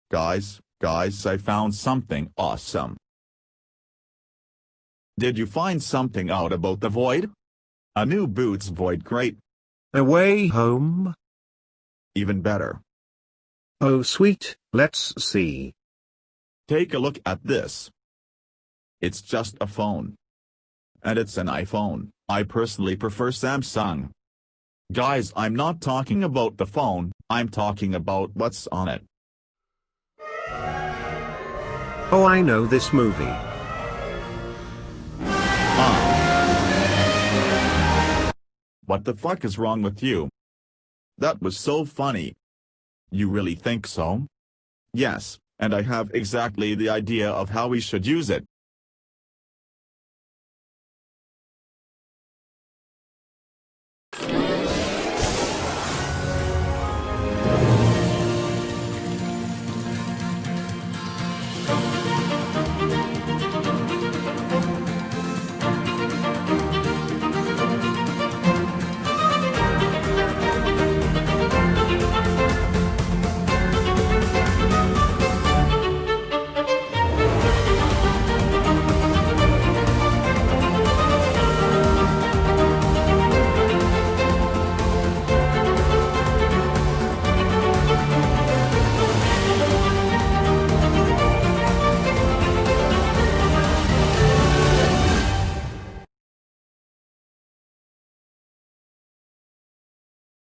Guys, I found something awesome. Did you find something out about the Void? A new Boots Void crate. A way home? Even better. Oh sweet, let's see. Take a look at this. It's just a phone. And it's an iPhone. I personally prefer Samsung. Guys, I'm not talking about the phone, I'm talking about what's on it. Oh, I know this movie. What the fuck is wrong with you? That was so funny. You really think so? Yes, and I have exactly the idea of how we should use it.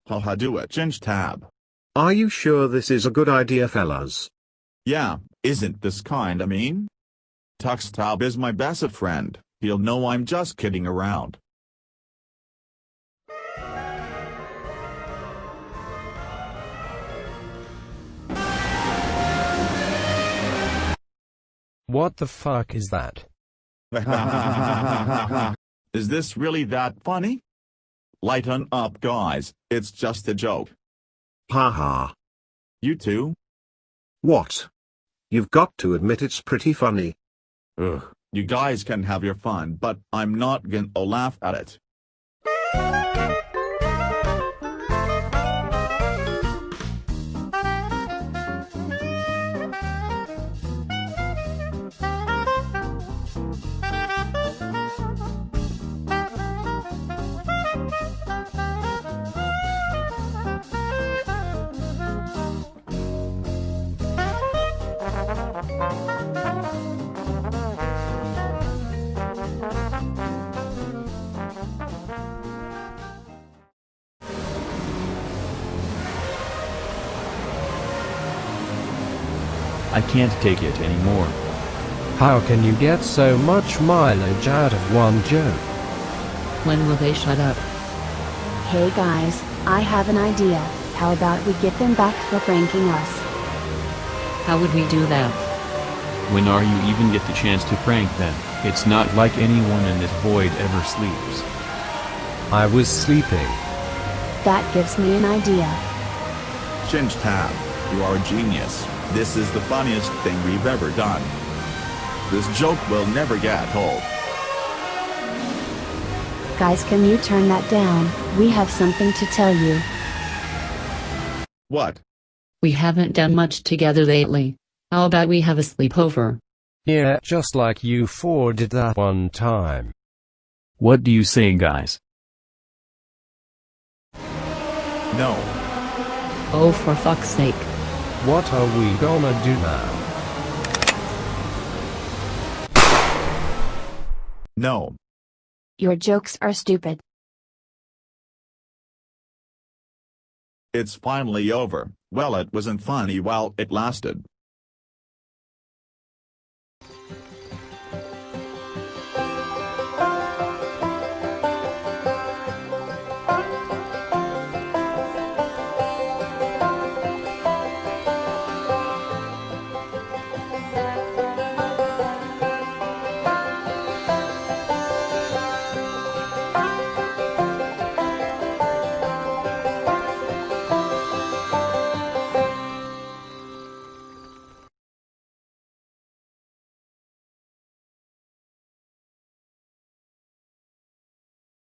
Haha, do it, Gingtab. Are you sure this is a good idea, fellas? Yeah, isn't this kinda mean? Tuxtab is my best friend, he'll know I'm just kidding around. What the fuck is that? Is this really that funny? Lighten up, guys, it's just a joke. Haha. You too? What? You've got to admit it's pretty funny. Ugh, you guys can have your fun, but I'm not gonna laugh at it. I can't take it anymore. How can you get so much mileage out of one joke? When will they shut up? Hey guys, I have an idea. How about we get them back for pranking us? How would we do that? When are you even get the chance to prank them? It's not like anyone in this void ever sleeps. I was sleeping. That gives me an idea. Gingtab, you are a genius. This is the funniest thing we've ever done. This joke will never get old. Guys, can you turn that down? We have something to tell you. What? We haven't done much together lately. How about we have a sleepover? Yeah, just like you four did that one time. What do you say, guys? No. Oh, for fuck's sake. What are we gonna do now? No. Your jokes are stupid. It's finally over. Well, it wasn't funny while it lasted.